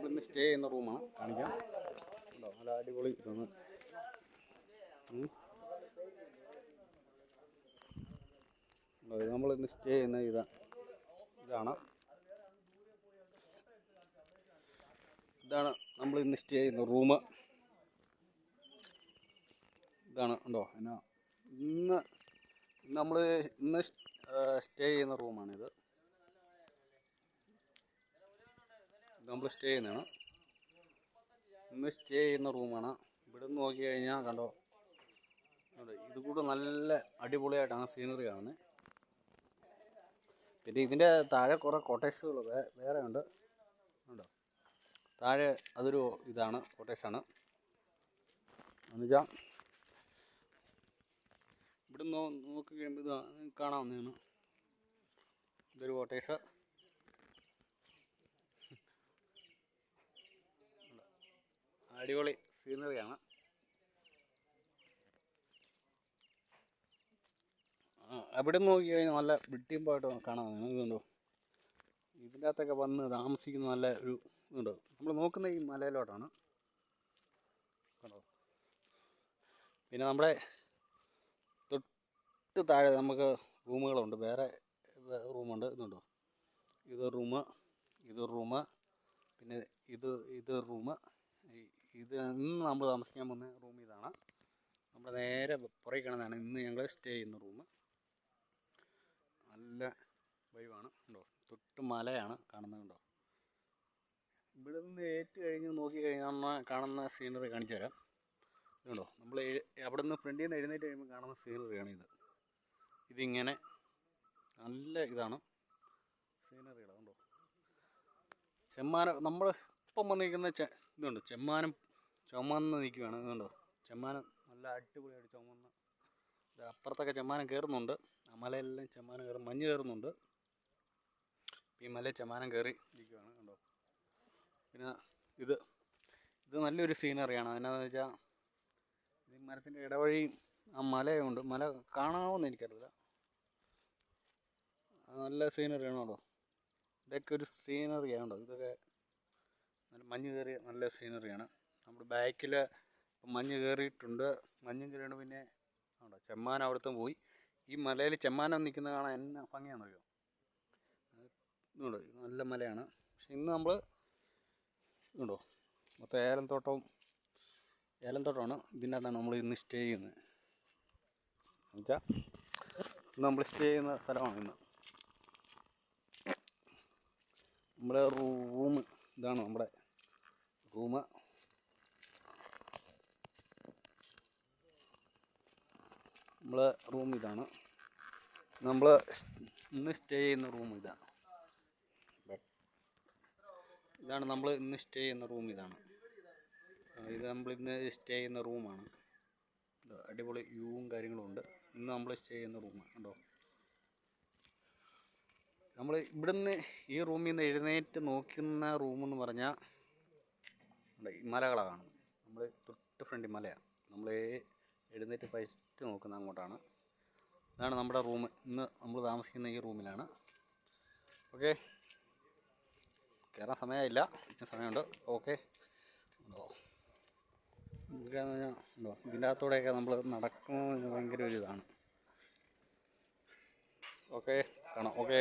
നമ്മളിന്ന് സ്റ്റേ ചെയ്യുന്ന റൂമാണ് കാണിക്കാം. ഉണ്ടോ, നല്ല അടിപൊളി ഇതാണ്. നമ്മളിന്ന് സ്റ്റേ ചെയ്യുന്ന ഇതാണ് നമ്മളിന്ന് സ്റ്റേ ചെയ്യുന്ന റൂം. ഇതാണ് ഉണ്ടോ. എന്നാ ഇന്ന് സ്റ്റേ ചെയ്യുന്ന റൂമാണിത്. നമ്മൾ സ്റ്റേ ചെയ്യുന്നതാണ്. ഇന്ന് സ്റ്റേ ചെയ്യുന്ന റൂമാണ്. ഇവിടെ നിന്ന് നോക്കി കഴിഞ്ഞാൽ കണ്ടോ, ഇത് കൂടെ നല്ല അടിപൊളിയായിട്ടാണ് സീനറി കാണുന്നത്. പിന്നെ ഇതിൻ്റെ താഴെ കുറേ കോട്ടേഴ്സുകൾ വേറെ ഉണ്ട്. ഉണ്ടോ, താഴെ അതൊരു ഇതാണ്, കോട്ടേഴ്സാണ്. എന്നുവെച്ചാൽ ഇവിടെ നോക്കി കഴിയുമ്പോൾ ഇത് കാണാവുന്നതാണ്. ഇതൊരു കോട്ടേഴ്സ്. അടിപൊളി സീനറിയാണ്. അവിടെ നിന്ന് നോക്കി കഴിഞ്ഞാൽ നല്ല ബ്രിട്ടീമ്പായിട്ട് കാണാവുന്നതാണ്. ഇതുണ്ടോ, ഇതിൻ്റെ അകത്തൊക്കെ വന്ന് താമസിക്കുന്ന നല്ല ഒരു ഇതുണ്ടോ. നമ്മൾ നോക്കുന്ന ഈ മലയിലോട്ടാണ് കണ്ടോ. പിന്നെ നമ്മുടെ തൊട്ട് താഴെ നമുക്ക് റൂമുകളുണ്ട്, വേറെ റൂമുണ്ട്. ഇതുണ്ടോ, ഇതൊരു റൂമ്, പിന്നെ ഇത് റൂമ്. ഇത് ഇന്ന് നമ്മൾ താമസിക്കാൻ പോകുന്ന റൂം ഇതാണ്. നമ്മുടെ നേരെ പുറകെ കാണുന്നതാണ് ഇന്ന് ഞങ്ങൾ സ്റ്റേ ചെയ്യുന്ന റൂം. നല്ല വൈവാണ്. ഉണ്ടോ, തൊട്ട് മലയാണ് കാണുന്നത്. ഇവിടെ നിന്ന് ഏറ്റു കഴിഞ്ഞ് നോക്കി കഴിഞ്ഞാൽ കാണുന്ന സീനറി കാണിച്ചു തരാം. ഇതുണ്ടോ, നമ്മൾ അവിടെ നിന്ന് ഫ്രണ്ടിൽ നിന്ന് എഴുന്നേറ്റ് കഴിയുമ്പോൾ കാണുന്ന സീനറിയാണ് ഇതിങ്ങനെ നല്ല ഇതാണ് സീനറിയുടെ. ഉണ്ടോ, ചെമ്മാനം നമ്മൾ ഇപ്പം വന്നിരിക്കുന്ന ഇതുണ്ട്, ചെമ്മാനം ചുമന്ന് നിൽക്കുകയാണ്. ഇതുണ്ടോ, ചെമ്മാനം നല്ല അടിപൊളിയായിട്ട് ചുമന്ന്. അപ്പുറത്തൊക്കെ ചെമ്മാനം കയറുന്നുണ്ട്. ആ മലയെല്ലാം ചെമ്മാനം കയറും, മഞ്ഞ് കയറുന്നുണ്ട്. ഈ മലയിൽ ചെമ്മാനം കയറി ഇരിക്കുകയാണ്. കണ്ടോ, പിന്നെ ഇത് നല്ലൊരു സീനറിയാണ്. അതിനാന്ന് വെച്ചാൽ ഈ മരത്തിൻ്റെ ഇടവഴി ആ മലയുണ്ട്. മല കാണാമെന്ന് എനിക്കറിയില്ല. നല്ല സീനറിയാണ്. കേട്ടോ, ഇതൊക്കെ ഒരു സീനറിയാണ്. ഇതൊക്കെ നല്ല മഞ്ഞ് കയറിയ നല്ല സീനറിയാണ്. നമ്മുടെ ബാക്കിൽ മഞ്ഞ് കയറിയിട്ടുണ്ട്. മഞ്ഞ് കയറിയാണ്. പിന്നെ ഉണ്ടോ, ചെമ്മാനം അവിടുത്തെ പോയി. ഈ മലയിൽ ചെമ്മാനം നിൽക്കുന്ന കാണാൻ എന്നാ ഭംഗിയാണെന്നറിയോ. ഇതുണ്ടോ, നല്ല മലയാണ്. പക്ഷെ ഇന്ന് നമ്മൾ ഇതുണ്ടോ, മൊത്തം ഏലത്തോട്ടമാണ്. ഇതിൻ്റെ അകത്താണ് നമ്മൾ ഇന്ന് സ്റ്റേ ചെയ്യുന്നത്. എന്നുവെച്ചാൽ ഇന്ന് നമ്മൾ സ്റ്റേ ചെയ്യുന്ന സ്ഥലമാണ്. ഇന്ന് നമ്മുടെ റൂം ഇതാണ്. നമ്മുടെ റൂം ഇതാണ്. നമ്മൾ ഇന്ന് സ്റ്റേ ചെയ്യുന്ന റൂം ഇതാണ്. നമ്മൾ ഇന്ന് സ്റ്റേ ചെയ്യുന്ന റൂം ഇതാണ്. ഇത് നമ്മൾ ഇന്ന് സ്റ്റേ ചെയ്യുന്ന റൂമാണ്. അടിപൊളി വ്യൂവും കാര്യങ്ങളും ഉണ്ട്. ഇന്ന് നമ്മൾ സ്റ്റേ ചെയ്യുന്ന റൂമാണ്. കണ്ടോ, നമ്മൾ ഇവിടുന്ന് ഈ റൂമിൽ നിന്ന് എഴുന്നേറ്റ് നോക്കുന്ന റൂമെന്ന് പറഞ്ഞാൽ ഈ മലകളാണ് കാണുന്നത്. നമ്മൾ തൊട്ട് ഫ്രണ്ട് മലയാണ്. നമ്മൾ എഴുന്നേറ്റ് ഫസ്റ്റ് നോക്കുന്ന അങ്ങോട്ടാണ്. ഇതാണ് നമ്മുടെ റൂം. ഇന്ന് നമ്മൾ താമസിക്കുന്ന ഈ റൂമിലാണ്. ഓക്കെ, കയറാൻ സമയമായില്ല, സമയമുണ്ട്. ഓക്കെ, ഉണ്ടോ, ഇതിൻ്റെ അകത്തൂടെയൊക്കെ നമ്മൾ നടക്കുന്നത് ഭയങ്കര ഒരു ഇതാണ്. ഓക്കെ, കാണാം. ഓക്കെ.